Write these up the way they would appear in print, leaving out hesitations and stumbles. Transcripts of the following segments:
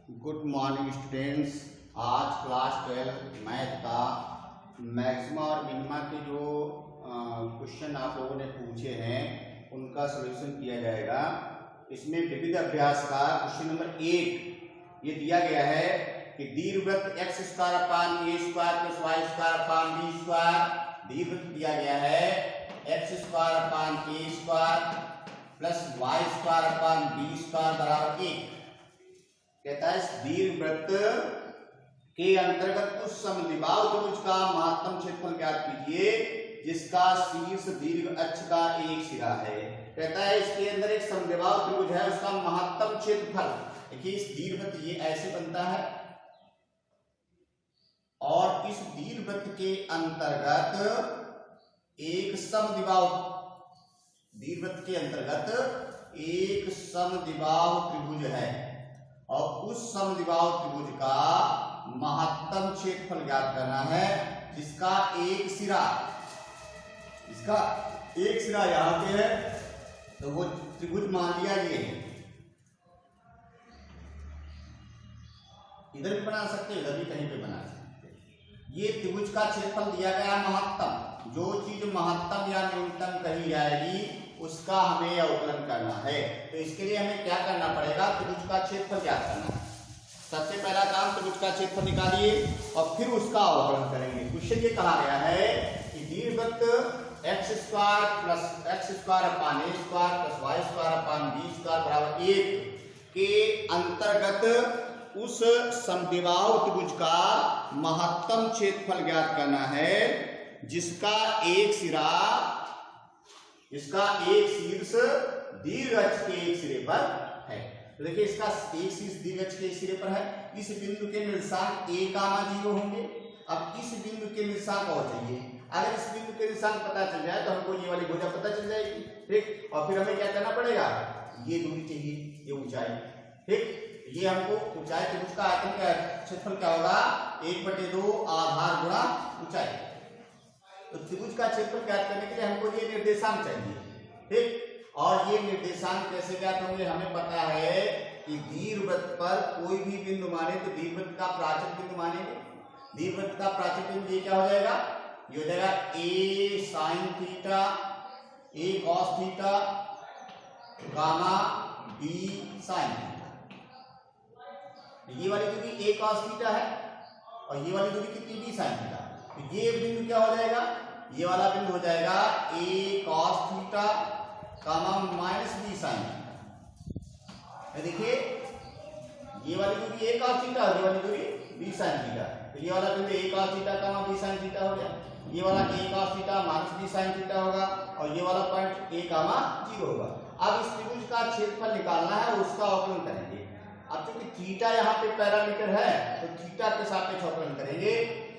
Good morning students. आज class 12 math का maxima और मिनिमा के जो क्वेश्चन आप लोगों ने पूछे हैं उनका सॉल्यूशन किया जाएगा। इसमें विविध अभ्यास का क्वेश्चन नंबर 1 ये दिया गया है कि दीर्घवृत्त x square upon A square plus Y square upon B square. दीर्घवृत्त दिया गया है x square upon A square plus Y square upon B square बराबर 1। कहता है इस दीर्घवृत्त के अंतर्गत उस समद्विबाहु त्रिभुज का महत्तम क्षेत्रफल ज्ञात कीजिए जिसका शीर्ष दीर्घ अक्ष का एक सिरा है। कहता है इसके अंदर एक समद्विबाहु त्रिभुज है, उसका महत्तम क्षेत्रफल। देखिए इस दीर्घवृत्त ये ऐसे बनता है और इस दीर्घवृत्त के अंतर्गत एक समद्विबाहु दीर्घवृत्त के अंतर्गत एक समद्विबाहु त्रिभुज है और उस समद्विबाहु त्रिभुज का महत्तम क्षेत्रफल ज्ञात करना है जिसका एक सिरा यहाँ पे है, तो वो त्रिभुज मान लिया ये है। इधर भी बना सकते हैं, इधर भी कहीं पे बना सकते हैं। ये त्रिभुज का क्षेत्रफल दिया गया महत्तम। जो चीज महत्तम या न्यूनतम कही जाएगी उसका हमें अवकलन करना है। तो इसके लिए हमें क्या करना पड़ेगा, त्रिभुज का क्षेत्रफल ज्ञात करना है। सबसे पहला काम त्रिभुज का क्षेत्रफल निकालिए और फिर उसका अवकलन करेंगे। क्वेश्चन ये कहा गया है कि दीर्घवृत्त x square plus x square upon A square plus Y square upon B square बराबर 1 के अंतर्गत उस समद्विबाहु त्रिभुज का महत्तम क्षेत्रफल ज्ञात करना है जिसका एक शीर्ष दीर्घ अक्ष के एक सिरे पर है। तो देखिए इसका एक शीर्ष दीर्घ अक्ष के एक सिरे पर है। इस बिंदु के निर्देशांक a, 0 होंगे। अब इस बिंदु के निर्देशांक और चाहिए। अगर इस बिंदु के निर्देशांक पता चल जाए तो हमको ये वाली भुजा पता चल जाएगी, ठीक। और फिर हमें क्या करना पड़ेगा, ये दूरी चाहिए, ये ऊंचाई, ठीक। ये हमको ऊंचाई त्रिभुज का आयतन का क्षेत्रफल क्या होगा, 1/2 आधार गुणा ऊंचाई। तो त्रिभुज का क्षेत्रफल ज्ञात करने के लिए हमको ये निर्देशांक चाहिए, ठीक। और ये निर्देशांक कैसे ज्ञात होंगे, हमें पता है कि दीर्घवृत्त पर कोई भी बिंदु माने तो दीर्घवृत्त का प्राचल बिंदु मानेंगे। दीर्घवृत्त का प्राचल बिंदु ये क्या हो जाएगा, ये हो जाएगा a sin theta, a cos theta, gamma b sin theta. ये वाली दूरी a cos थीटा है और ये वाली दूरी कितनी b sin थीटा। तो ये बिंदु क्या हो जाएगा, ये वाला बिंदु हो जाएगा a cos theta comma minus b sin theta. देखिए ये वाली दूरी a cos थीटा और ये वाली दूरी b sin थीटा। तो ये वाला बिंदु a cos theta comma b sin theta हो गया। ये वाला a cos theta minus b sin theta होगा और ये वाला पॉइंट a कामा 0 होगा। अब इस त्रिभुज का क्षेत्रफल निकालना है और उसका अवकलन करेंगे। अब क्योंकि थीटा यहाँ पे पैरामीटर है तो थीटा के सापेक्ष अवकलन करेंगे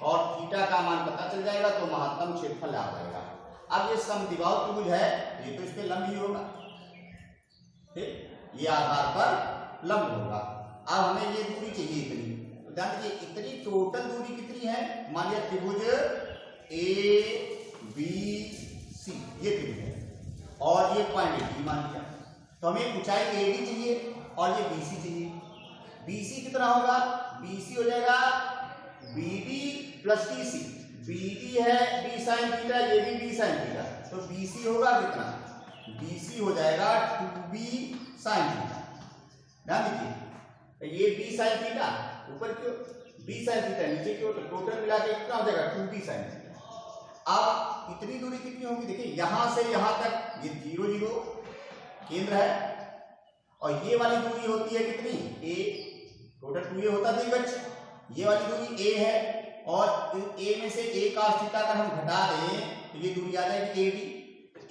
और थीटा का मान पता चल जाएगा तो महत्तम क्षेत्रफल आ जाएगा। अब ये समद्विबाहु त्रिभुज है, ये तो इस पे लंब ही होगा, ठीक। ये आधार पर लंब होगा। अब हमें ये दूरी चाहिए इतनी, तो ध्यान दीजिए इतनी टोटल दूरी कितनी है, मान लिया त्रिभुज ABC ये त्रिभुज है और ये पॉइंट D मान लिया। तो हमें ऊंचाई AD चाहिए और ये BC चाहिए। BC कितना होगा, BC हो जाएगा BD प्लस DC। BD है B sin थीटा, ये भी B sin थीटा, तो BC होगा कितना, BC हो जाएगा 2B sin थीटा। ध्यान दीजिए ये B sin थीटा ऊपर क्यों, B sin थीटा नीचे क्यों, तो टोटल मिला के कितना हो जाएगा 2B sin थीटा। अब इतनी दूरी कितनी होगी, देखिए यहां से यहां तक ये 0 0 केंद्र है और ये वाली दूरी होती है कितनी a, टोटल 2a होता दीर्घ अक्ष। ये वाली दूरी a है और a में से a cos थीटा का हम घटा दें तो ये दूरी आ जाएगी AD।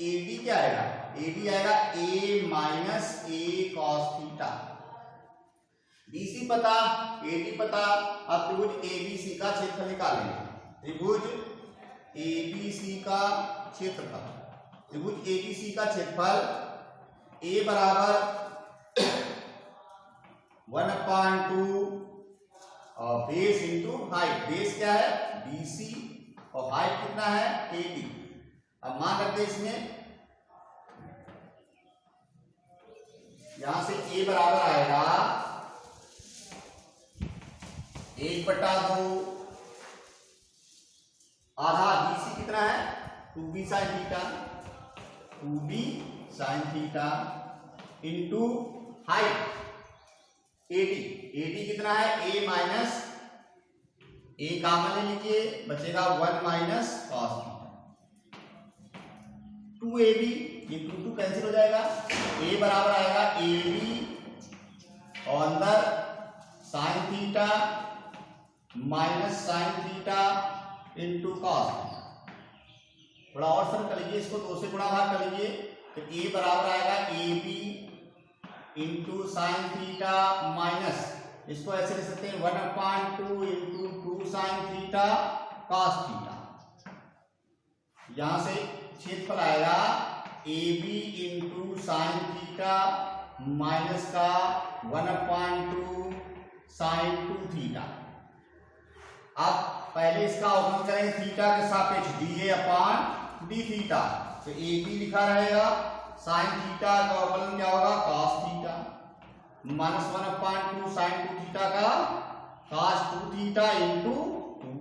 AD क्या आएगा, AD आएगा a minus a cos theta. BC पता, AD पता। अब त्रिभुज ABC का क्षेत्रफल निकालेंगे। त्रिभुज ABC का क्षेत्रफल, त्रिभुज ABC का क्षेत्रफल a बराबर 1/2 बेस इंटू हाइट। बेस क्या है BC और हाइट कितना है AD। अब मान रखते हैं इसमें यहां से a बराबर आएगा 1/2 आधा BC कितना है 2B sin theta, 2B sin theta into height AD कितना है A माइनस A कॉमन ले लीजिए, बचेगा 1 माइनस cos थीटा, 2AB ये 2 कैंसिल हो जाएगा, A बराबर आएगा AB और अंदर sin theta minus sin theta into cos theta. थोड़ा और सरल कर लीजिए, इसको 2 से गुणा भाग कर लीजिए, तो A बराबर आएगा AB into sine theta minus, इसको ऐसे लिख सकते हैं 1/2 into 2 sine theta cos theta. यहां से क्षेत्रफल आएगा AB into sine theta minus का 1/2 साइन 2 थीटा। अब पहले इसका अवकलन करेंगे थीटा के सापेक्ष dA/d थीटा, तो AB लिखा रहेगा, साइन थीटा का अवकलन क्या होगा cos theta minus 1/2 sine 2 theta का cos 2 थीटा इंटू 2,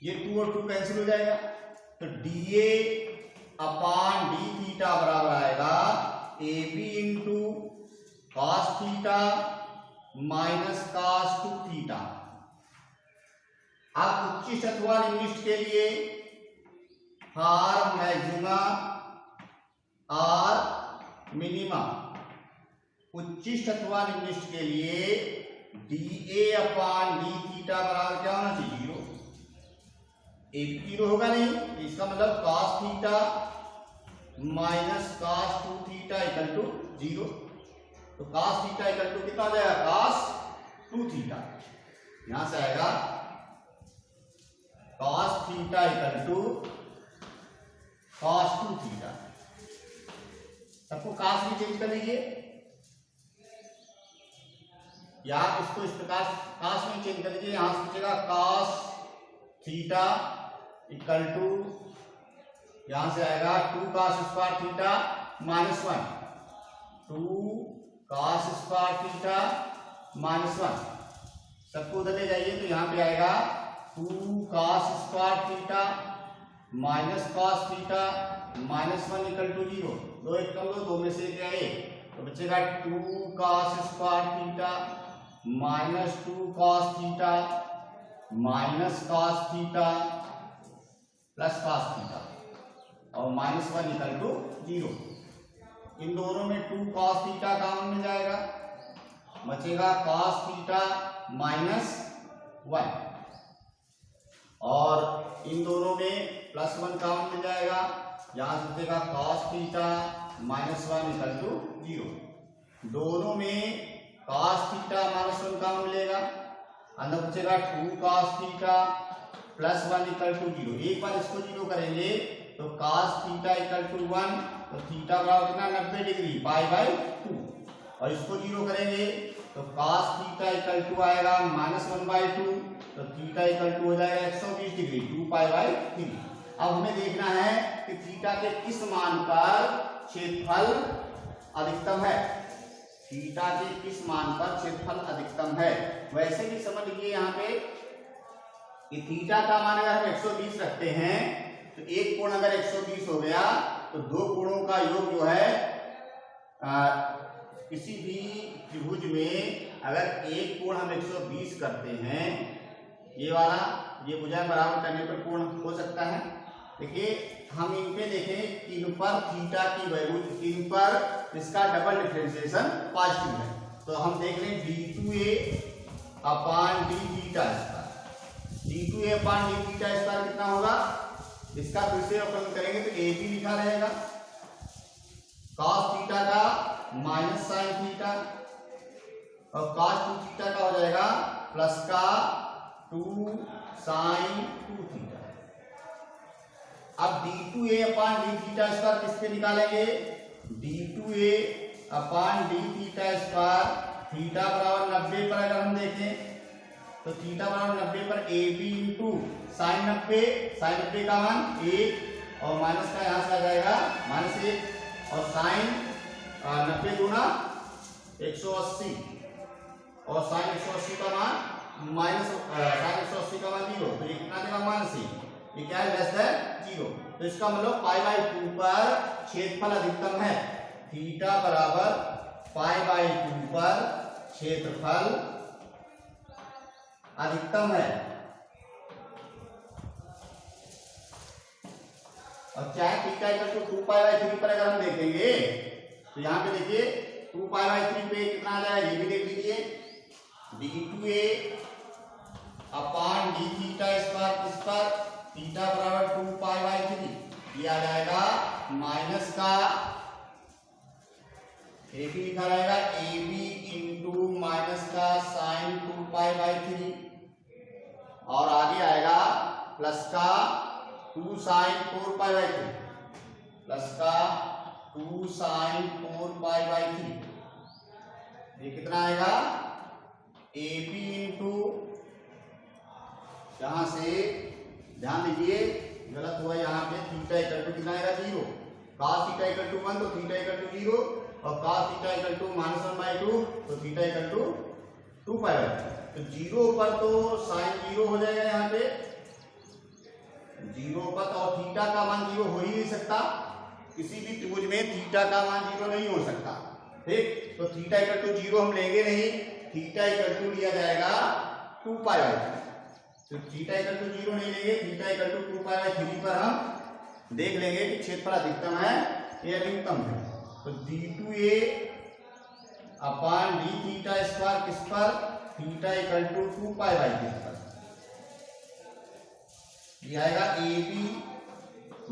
ये 2 और 2 कैंसिल हो जाएगा, तो dA/d थीटा बराबर आएगा AB into cos theta minus cos 2 theta. अब उच्चिष्ट अथवा निम्निष्ट के लिए फॉर मैक्सिमा और मिनिमा, उच्चिष्ट अथवा निम्निष्ट के लिए dA/d थीटा बराबर क्या होना चाहिए 0, AB 0 होगा नहीं, इसका मतलब cos theta minus cos 2 theta equal to 0, तो cos थीटा इक्वल टू कितना हो जाएगा cos 2 थीटा, यहां से आएगा cos theta equal to cos 2 theta. सबको कास में चेंज कर लीजिए, या इसको इस प्रकार कास में चेंज कर लीजिए, यहां से बचेगा cos थीटा इक्वल टू, यहां से आएगा 2 cos square theta minus 1, 2 cos square theta minus 1, सबको उधर ले जाइए, तो यहां पे आएगा 2 cos square theta minus cos theta minus 1 equal to 0, 2 एक कर लो, 2 में से क्या है, तो बचेगा 2 cos square theta minus 2 cos theta minus cos theta plus cos theta और माइनस 1 इक्वल टू 0। इन दोनों में 2 cos थीटा कॉमन में जाएगा, बचेगा cos थीटा माइनस 1 और इन दोनों में प्लस 1 कॉमन में जाएगा, यहां से बचेगा cos theta minus 1 equal to 0। दोनों में cos थीटा माइनस 1 कॉमन मिलेगा, अंदर बचेगा 2 cos theta plus 1 equal to 0। एक बार इसको 0 करेंगे तो cos थीटा इक्वल टू 1, तो थीटा बराबर कितना 90 डिग्री π/2, और इसको 0 करेंगे तो cos थीटा इक्वल टू आएगा माइनस 1/2, तो थीटा इक्वल टू हो जाएगा 120 डिग्री 2π/3। अब हमें देखना है कि थीटा के किस मान पर क्षेत्रफल अधिकतम है, थीटा के किस मान पर क्षेत्रफल अधिकतम है। वैसे भी समझ लीजिए यहाँ पे कि थीटा का मान अगर हम 120 रखते हैं तो एक कोण अगर 120 हो गया तो दो कोणों का योग जो है किसी भी त्रिभुज में अगर एक कोण हम 120 करते हैं, ये वाला ये भुजाएं बराबर करने पर कोण हो सकता है। देखिए हम इन पे देखें, इन पर थीटा की वैल्यू, इन पर इसका डबल डिफरेंशिएशन पॉजिटिव है, तो हम देख लें d2a/d theta square, d2a/d theta square कितना होगा, इसका फिर से अवकलन करेंगे तो a भी लिखा रहेगा cos थीटा का माइनस साइन थीटा और cos 2 थीटा का हो जाएगा प्लस का 2 साइन 2 थीटा। अब d2a/d थीटा स्क्वायर किस पे निकालेंगे, d2a/d थीटा स्क्वायर थीटा बराबर 90 पर अगर हम देखें तो थीटा बराबर 90 पर ab इंटू साइन 90, साइन 90 का मान 1 और माइनस का यहां से आ जाएगा -1 और साइन 90 गुना 180 और साइन 180 का मान माइनस साइन 180 का मान 0, तो ये कितना देगा -1, ये क्या है लेस देन 0। तो इसका मतलब π/2 पर क्षेत्रफल अधिकतम है, थीटा बराबर π/2 पर क्षेत्रफल अधिकतम है। और चाहे थीटा इक्वल टू 2π/3 पर अगर हम देखेंगे तो यहाँ पे देखिए 2π/3 पे कितना आ जाएगा, ये भी देख लीजिए, d2a अपान d थीटा स्क्वायर, इस पर थीटा बराबर 2π/3, ये आ जाएगा माइनस का ए बी लिखा रहेगा ए बी इंटू माइनस का साइन 2π/3, और आगे आएगा प्लस का 2 साइन 4π/3, प्लस का 2 साइन 4π/3, ये कितना आएगा ए बी इंटू, यहां से ध्यान दीजिए गलत हुआ, यहाँ पे थीटा इक्वल टू कितना आएगा 0, cos थीटा इक्वल टू 1 तो थीटा इक्वल टू 0, और cos थीटा इक्वल टू -1/2 तो थीटा इक्वल टू 2π/3। तो 0 पर तो साइन 0 हो जाएगा, यहाँ पे 0 पर, और थीटा का मान 0 हो ही नहीं सकता, किसी भी त्रिभुज में थीटा का मान 0 नहीं हो सकता, ठीक। तो थीटा इक्वल टू 0 हम लेंगे नहीं, थीटा इक्वल टू लिया जाएगा 2π/3, तो थीटा इक्वल टू 0 नहीं लेंगे, थीटा इक्वल टू 2π/3 पर हम देख लेंगे कि क्षेत्रफल अधिकतम है या न्यूनतम है। तो d2a अपान d थीटा स्क्वायर किस पर, थीटा इक्वल टू 2π/3 पर, ये आएगा ए बी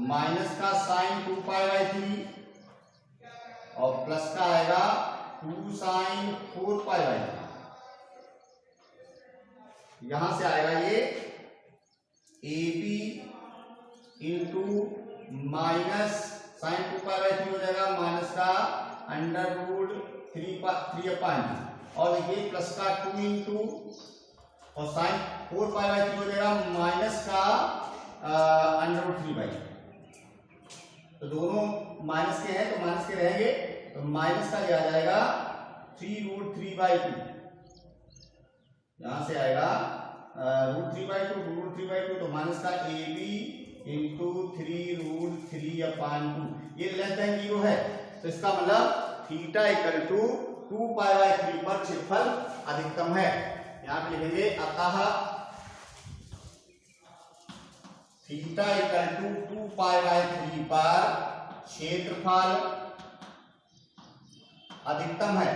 माइनस का साइन 2π/3 और प्लस का आएगा 2 साइन 4π/3, यहां से आएगा ये A B into minus sine 2π/3 हो जाएगा माइनस का √3/3, और देखिए प्लस का 2 इंटू और साइन 4π/3 हो जाएगा माइनस का √3/, तो दोनों माइनस के हैं तो माइनस के रहेंगे, तो माइनस का क्या आ जाएगा 3√3/2, यहां से आएगा √3/2 तो माइनस का ए बी इंटू 3√3/2, ये लेस देन 0 है, तो इसका मतलब थीटा इक्वल टू 2π/3 पर क्षेत्रफल अधिकतम है। यहां पे लिखेंगे अतः थीटा इक्वल टू 2π/3 पर क्षेत्रफल अधिकतम है।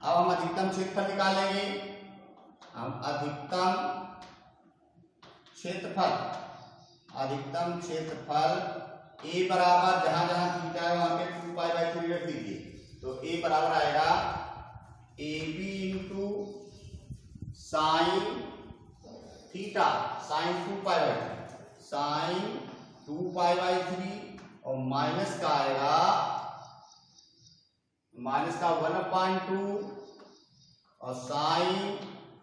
अब हम अधिकतम क्षेत्रफल निकालेंगे, हम अधिकतम क्षेत्रफल a बराबर जहां जहां थीटा है वहां पे 2π/3 रख दीजिए, तो a बराबर आएगा A B into sine theta sine 2π/3 और माइनस का आएगा माइनस का 1/2 और साइन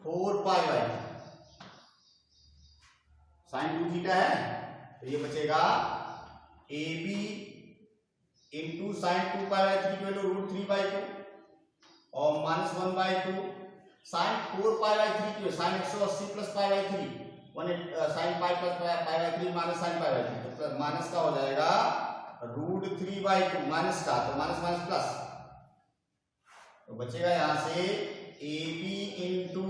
4π/3, साइन 2 थीटा है, तो ये बचेगा ए बी इंटू साइन 2π/3 की वैल्यू √3/2 और माइनस 1/2 साइन 4π/3 की sine 180 plus π/3 sine pi plus π/3 minus sine π/3, तो माइनस का हो जाएगा √3/2 माइनस का, तो माइनस माइनस प्लस, तो बचेगा यहां से ए बी इंटू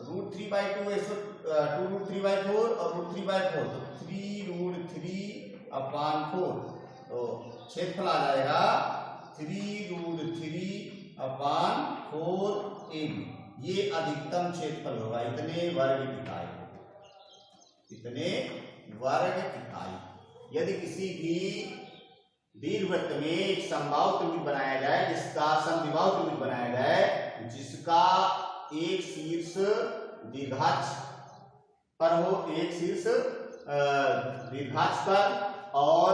√3/2 2√3/4 और √3/4, तो 3√3/4, तो क्षेत्रफल आ जाएगा 3√3/4 AB, ये अधिकतम क्षेत्रफल होगा, इतने वर्ग इकाई। यदि किसी भी दीर्घवृत्त में एक समबाहु त्रिभुज बनाया जाए, समद्विबाहु त्रिभुज बनाया जाए, जिसका एक शीर्ष दीर्घाक्ष पर हो, एक शीर्ष दीर्घाक्ष पर और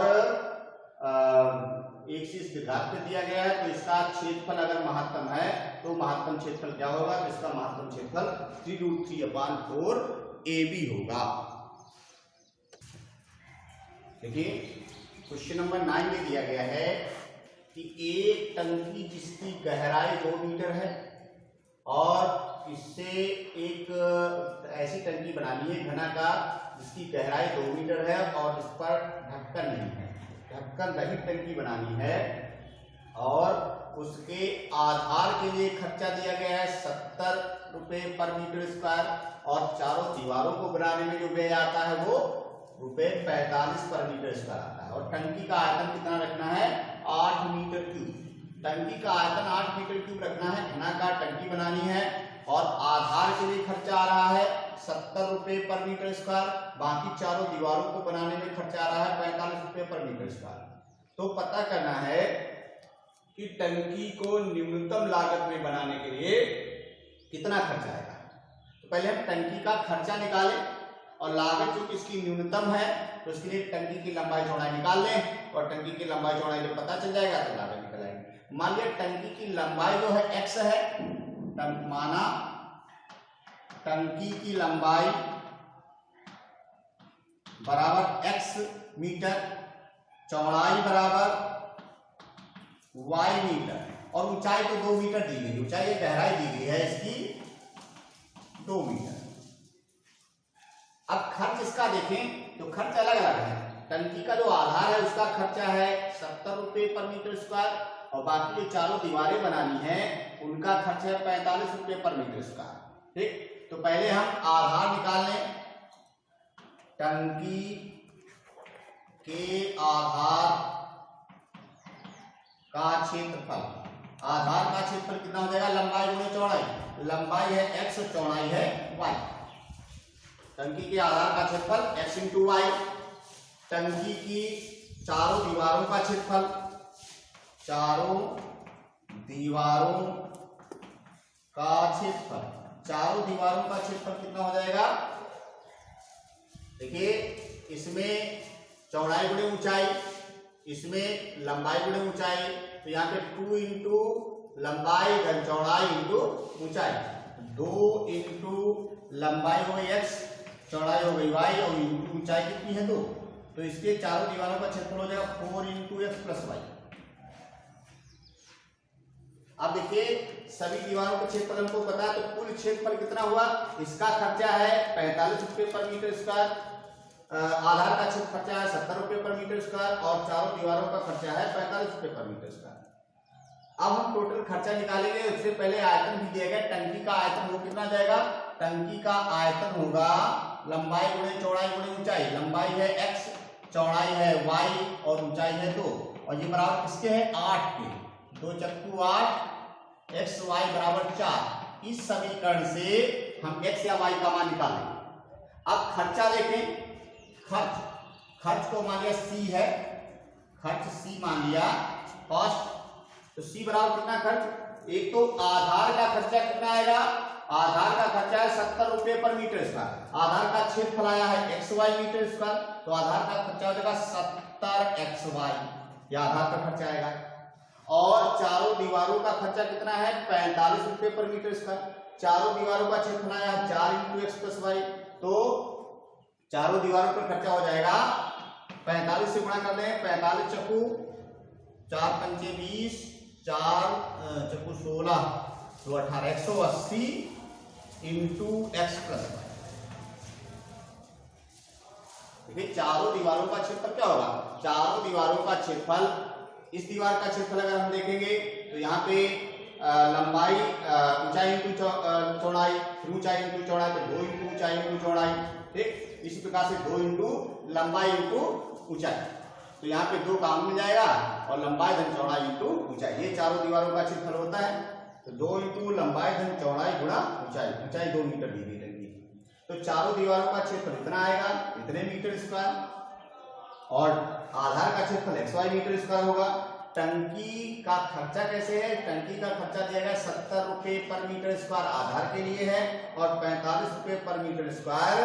एक शीर्ष दीर्घाक्ष पे दिया गया है, तो इसका क्षेत्रफल अगर महत्तम है तो महत्तम क्षेत्रफल क्या होगा, तो इसका महत्तम क्षेत्रफल 3√3/4 AB होगा। देखिए क्वेश्चन नंबर 9 में दिया गया है कि एक टंकी जिसकी गहराई 2 मीटर है और इससे एक ऐसी टंकी बनानी है घनाकार जिसकी गहराई 2 मीटर है और इस पर ढक्कन नहीं है, ढक्कन रहित टंकी बनानी है और उसके आधार के लिए खर्चा दिया गया है 70 रुपए पर मीटर स्क्वायर और चारों दीवारों को बनाने में जो व्यय आता है वो रुपए 45 पर मीटर स्क्वायर आता है। और टंकी का आयतन कितना रखना है 8 मीटर क्यूब, टंकी का आयतन 8 मीटर क्यूब रखना है, घनाकार टंकी बनानी है और आधार के लिए खर्चा आ रहा है 70 रुपए पर मीटर स्क्वायर, बाकी चारों दीवारों को बनाने में खर्चा आ रहा है 45 रुपए पर मीटर स्क्वायर। तो पता करना है कि टंकी को न्यूनतम लागत में बनाने के लिए कितना खर्चा आएगा। तो पहले हम टंकी का खर्चा निकालें और लागत जो इसकी न्यूनतम है तो इसके लिए टंकी की लंबाई चौड़ाई निकाल लें और टंकी की लंबाई चौड़ाई जब पता चल जाएगा तो लागत निकल आएगी। मान लिया टंकी की लंबाई जो है x है, माना टंकी की लंबाई बराबर x मीटर, चौड़ाई बराबर y मीटर और ऊंचाई तो 2 मीटर दी गई, ऊंचाई गहराई दी गई है इसकी 2 मीटर। अब खर्च इसका देखें तो खर्च अलग अलग है। टंकी का जो आधार है उसका खर्चा है 70 रुपए पर मीटर स्क्वायर और बाकी जो चारों दीवारें बनानी है उनका खर्च है 45 रुपए पर मीटर स्क्वायर। ठीक, तो पहले हम आधार निकाल लें। टंकी के आधार का क्षेत्रफल, आधार का क्षेत्रफल कितना हो जाएगा लंबाई गुणे चौड़ाई, लंबाई है x और चौड़ाई है y। टंकी के आधार का क्षेत्रफल x इंटू वाई, टंकी की चारों दीवारों का क्षेत्रफल, चारों दीवारों का क्षेत्रफल, चारों दीवारों का क्षेत्रफल कितना हो जाएगा। देखिए इसमें चौड़ाई गुणे ऊंचाई, इसमें लंबाई गुणे ऊंचाई, तो यहाँ पे 2 इंटू लंबाई धन चौड़ाई इंटू ऊंचाई, 2 इंटू लंबाई हो गई x, चौड़ाई हो गई y और इंटू ऊंचाई कितनी है 2, तो इसके चारों दीवारों का क्षेत्रफल हो जाएगा 4 इंटू x प्लस वाई। अब देखिए सभी दीवारों का क्षेत्रफल हमको पता है तो कुल क्षेत्रफल कितना हुआ, इसका खर्चा है 45 रुपए पर मीटर स्क्वायर, आधार का क्षेत्र खर्चा है 70 रुपए पर मीटर स्क्वायर और चारों दीवारों का खर्चा है 45 रुपए पर मीटर स्क्वायर। अब हम टोटल खर्चा निकालेंगे, उससे पहले आयतन भी दिया गया, टंकी का आयतन वो कितना जाएगा, टंकी का आयतन होगा लंबाई गुणे चौड़ाई गुणे ऊंचाई, लंबाई है x, चौड़ाई है y और ऊंचाई है 2 और ये बराबर किसके है 8 के, 2 चक्कू 8, x y बराबर 4। इस समीकरण से हम x या y का मान निकालेंगे। अब खर्चा देखें, खर्च को मान लिया c है, खर्च c मान लिया, कॉस्ट तो c बराबर कितना खर्च, एक तो आधार का खर्चा कितना आएगा, आधार का खर्चा है 70 रुपए पर मीटर स्क्वायर, आधार का क्षेत्रफल आया है xy मीटर स्क्वायर तो आधार का खर्चा हो जाएगा 70xy, यह आधार का खर्चा आएगा। और चारों दीवारों का खर्चा कितना है 45 रुपए पर मीटर स्क्वायर, चारों दीवारों का क्षेत्रफल आया 4 इंटू x प्लस वाई, तो चारों दीवारों पर खर्चा हो जाएगा 45 से गुणा कर दें, 45 चक्कू 4 पंचे 20, 4 चक्कू 16 तो 18, 180 इंटू एक्स प्लस वाई। देखिए चारों दीवारों का क्षेत्रफल क्या होगा, चारों दीवारों का क्षेत्रफल, इस दीवार का क्षेत्रफल अगर हम देखेंगे तो यहाँ पे लंबाई ऊंचाई इंटू चौड़ाई, फिर ऊंचाई इंटू चौड़ाई तो 2 इंटू ऊंचाई इंटू चौड़ाई। ठीक, इसी प्रकार से 2 इंटू लंबाई इंटू ऊंचाई, तो यहाँ पे 2 काम में जाएगा और लंबाई धन चौड़ाई इंटू ऊंचाई, ये चारों दीवारों का क्षेत्रफल होता है। तो 2 इंटू लंबाई धन चौड़ाई गुणा ऊंचाई, ऊंचाई 2 मीटर दी गई टंकी, तो चारों दीवारों का क्षेत्रफल इतना आएगा, इतने मीटर स्क्वायर और आधार का क्षेत्रफल xy मीटर स्क्वायर होगा। टंकी का खर्चा कैसे है, टंकी का खर्चा दिया गया 70 रुपए पर मीटर स्क्वायर आधार के लिए है और 45 रुपए पर मीटर स्क्वायर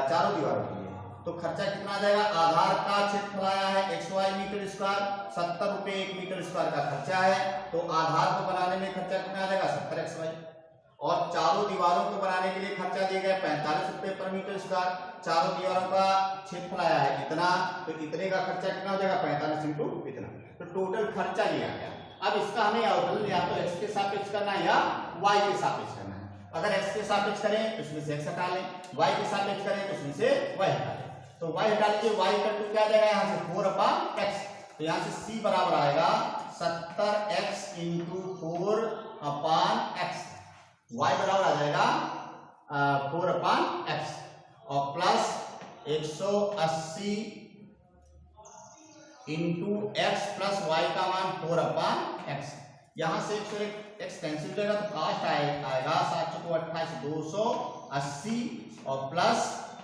चारों दीवारों के लिए। तो खर्चा कितना आ जाएगा, आधार का क्षेत्रफल आया है xy मीटर स्क्वायर, 70 रुपए 1 मीटर स्क्वायर का खर्चा है, तो आधार को बनाने में खर्चा कितना आ जाएगा 70xy और चारों दीवारों को बनाने के लिए खर्चा दिया गया 45 रुपए पर मीटर स्क्वायर। चारों दीवारों का क्षेत्रफल आया है इतना, तो इतने का खर्चा कितना हो जाएगा 45 इंटू इतना, तो टोटल खर्चा लिया गया। अब इसका हमें अवकलन या तो x के सापेक्ष करना है या y के सापेक्ष करना है। अगर x के सापेक्ष करें तो इसमें से x हटा लें, y के सापेक्ष करें तो इसमें से y हटा लें। तो y हटा लीजिए, y का टू क्या आ जाएगा यहाँ से 4/x, तो यहाँ से c बराबर आएगा 70x इंटू 4/x, y बराबर आ जाएगा 4/x और plus 180 into x plus y का मान 4/x। यहाँ से x कैंसिल हो जाएगा तो कास्ट आएगा 7 को 28 280 और plus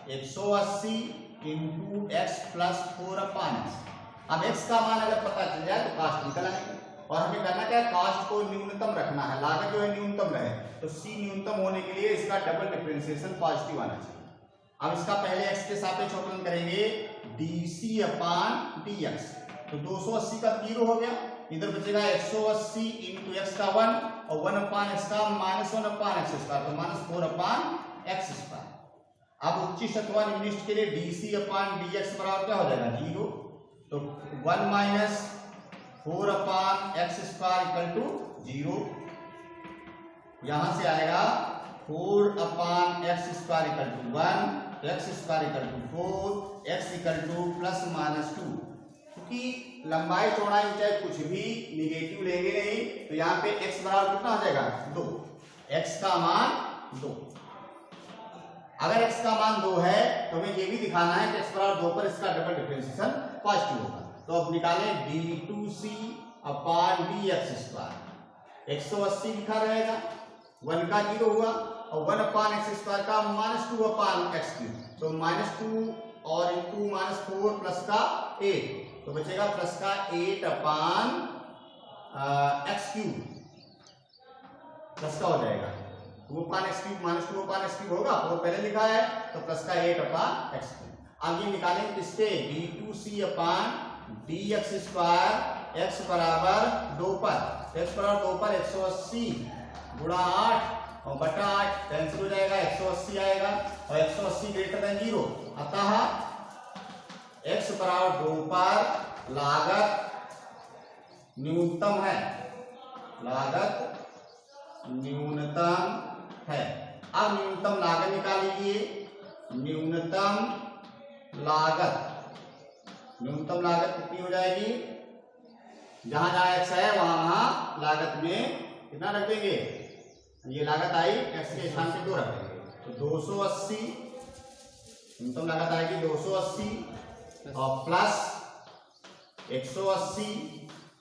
180 into x plus 4/x। अब x का मान अगर पता चल जाए तो कास्ट निकल आएगा और हमें करना क्या है, कास्ट को न्यूनतम रखना है, लागत जो है न्यूनतम रहे। तो c न्यूनतम होने के लिए इसका डबल डिफरेंशिएशन पॉजिटिव आना चाहिए। अब इसका पहले x के सापेक्ष अवकलन करेंगे dc/dx, तो 280 का 0 हो गया, इधर बचेगा 180 इंटू x का 1 और 1/x का -1/x स्क्वायर, तो -4/x स्क्वायर। अब उच्चिष्ट अथवा निम्निष्ट के लिए dc/dx बराबर क्या हो जाएगा 0, तो 1 - 4/x स्क्वायर इक्वल टू 0। यहां से आएगा 4/x square equal to 1, x square equal to 4, x equal to +-2। क्योंकि लंबाई चौड़ाई ऊंचाई कुछ भी निगेटिव लेंगे नहीं, तो यहाँ पे x बराबर कितना हो जाएगा 2, x का मान 2। अगर x का मान 2 है तो हमें ये भी दिखाना है कि x बराबर 2 पर इसका डबल डिफरेंशिएशन पॉजिटिव होगा। तो अब निकालें d2c/dx स्क्वायर, 180 लिखा रहेगा, 1 का 0 हुआ और 1/x स्क्वायर का -2/x क्यूब, तो -2 और इंटू -4 प्लस का 8, तो बचेगा प्लस का 8/x क्यूब, प्लस का हो जाएगा 2/x क्यूब -2/x क्यूब होगा, 4 पहले लिखा है तो प्लस का 8/x क्यूब। अब ये निकालें किससे, d2c/dx स्क्वायर x बराबर 2 पर, x बराबर 2 पर 180 गुणा 8 और बटा 8 कैंसिल हो जाएगा, 180 आएगा और 180 ग्रेटर देन 0, अतः x बराबर 2 पर लागत न्यूनतम है, लागत न्यूनतम है। अब न्यूनतम लागत निकाल लीजिए, न्यूनतम लागत कितनी हो जाएगी, जहां जहां x है वहां वहां लागत में कितना रख देंगे, ये लागत आई x के स्थान पे 2 रख देंगे, तो 280 न्यूनतम लागत आएगी 280 और प्लस 180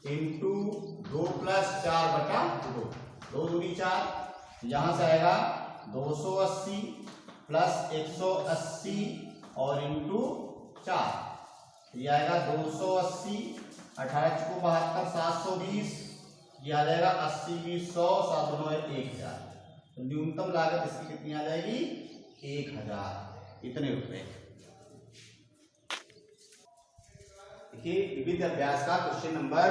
इंटू 2 + 4/2, 2 दूनी 4, यहां से आएगा 280 प्लस 180 और इंटू 4, ये आएगा 280, 18 को 72, 720, ये आ जाएगा 80 20 100, 7 2 1000, तो न्यूनतम लागत इसकी कितनी आ जाएगी 1000, इतने रुपए। देखिए विविध अभ्यास का क्वेश्चन नंबर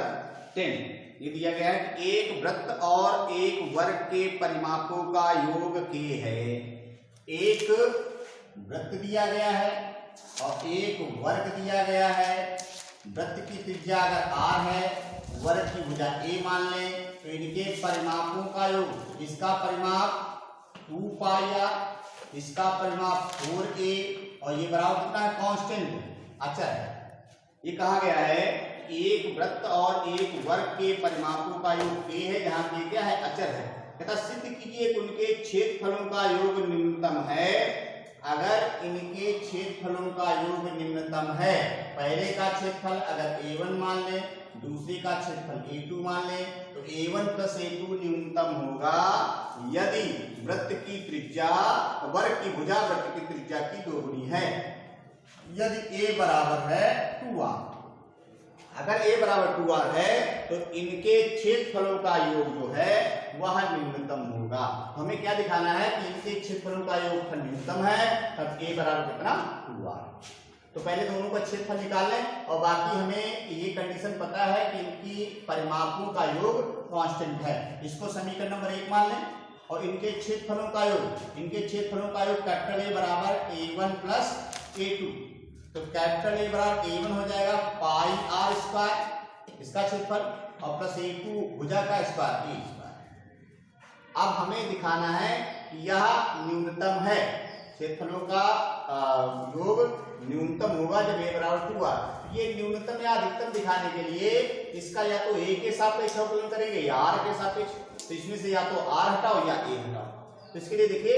10, ये दिया गया है कि एक वृत्त और एक वर्ग के परिमापों का योग k है। एक वृत्त दिया गया है और एक वर्ग दिया गया है। वृत्त की त्रिज्या अगर r है, वर्ग की भुजा a मान लें, तो इनके परिमापों का योग, इसका परिमाप 2πr, इसका परिमाप 4a और ये बराबर कितना है कांस्टेंट अचर है। ये कहा गया है एक वृत्त और एक वर्ग के परिमापों का योग k है, जहां पे क्या है अचर है। कहता सिद्ध कीजिए कि उनके क्षेत्रफलों का योग न्यूनतम है। अगर इनके क्षेत्रफलों का योग निम्नतम है, पहले का क्षेत्रफल अगर a1 मान लें, दूसरे का क्षेत्रफल a2 मान लें, तो a1 + a2 न्यूनतम होगा यदि वृत्त की त्रिज्या वर्ग की भुजा वृत्त की त्रिज्या की 2 गुनी है। यदि a बराबर है 2r, अगर a बराबर 2r है तो इनके क्षेत्रफलों का योग जो है वह न्यूनतम होगा। हमें क्या दिखाना है कि इनके क्षेत्रफलों का योग न्यूनतम है, तब a बराबर कितना 2r। तो पहले दोनों का क्षेत्रफल निकाल लें और बाकी हमें ये कंडीशन पता है कि इनकी परिमापों का योग कांस्टेंट है। इसको समीकरण नंबर 1 मान लें और इनके छेदफलों का योग, कैपिटल ए बराबर A1 प्लस A2। तो कैपिटल ए बराबर A1 हो जाएगा पाई आर स्क्वायर, इसका क्षेत्रफल, और प्लस A2 भुजा का स्क्वायर A स्क्वायर। अब हमें दिखाना है कि यह न्यूनतम है, क्षेत्रफलों का योग न्यूनतम होगा जब a बराबर 2 r। ये न्यूनतम या अधिकतम दिखाने के लिए इसका या तो a के सापेक्ष अवकलन करेंगे या r के सापेक्ष। तो इसमें से या तो r हटाओ या a हटाओ। तो इसके लिए देखिए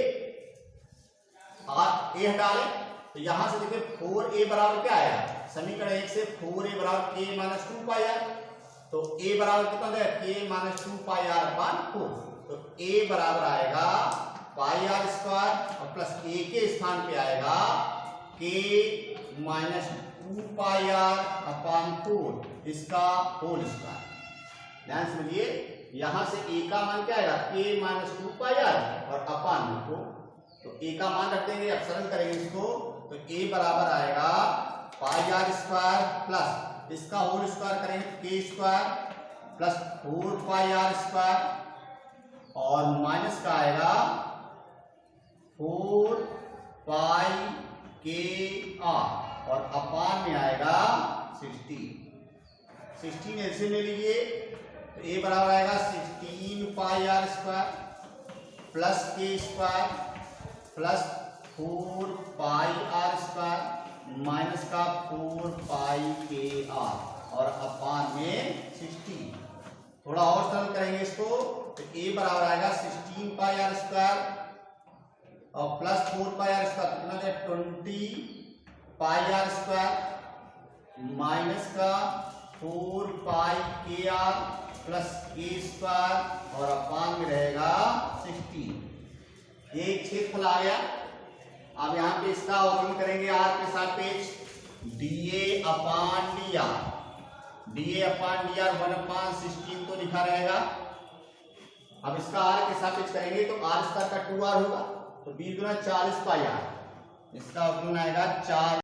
a हटा लें, तो यहां से देखिए 4a बराबर क्या आया, समीकरण 1 से 4a बराबर k माइनस 2 पाई r। तो a बराबर कितना है, k माइनस 2 पाई r अपान 4। तो a बराबर आएगा पाई आर स्क्वायर और प्लस a के स्थान पे आएगा k माइनस 2 पाई आर अपान 4, इसका होल स्क्वायर। ध्यान समझिए, यहां से a का मान क्या आएगा, k माइनस 2 पाई आर और अपान 4। तो a का मान रख देंगे, अब सरल करेंगे इसको। तो a बराबर आएगा पाई आर स्क्वायर प्लस इसका होल स्क्वायर करेंगे k square plus 4 pi r square और माइनस का आएगा 4 पाई के आर और अपान में आएगा 16 ऐसे ले लीजिए। तो a बराबर आएगा 16 pi r square plus k square plus 4 pi r square minus का 4 पाई के आर और अपान में 16। थोड़ा और सरल करेंगे इसको। तो a बराबर आएगा 16 पाई आर स्क्वायर और प्लस 4 पाई आर स्क्वायर, कितना है 20 पाई आर स्क्वायर माइनस का 4 पाई के आर प्लस के स्क्वायर और अपान में रहेगा 16। ये क्षेत्रफल आ गया। अब यहाँ पे इसका अवकलन करेंगे r के सापेक्ष, dA अपान dr, 1/16 तो लिखा रहेगा। अब इसका r के सापेक्ष करेंगे तो r स्क्वायर का 2r होगा, तो 20 गुना 40 पाई r, इसका अवकलन आएगा 4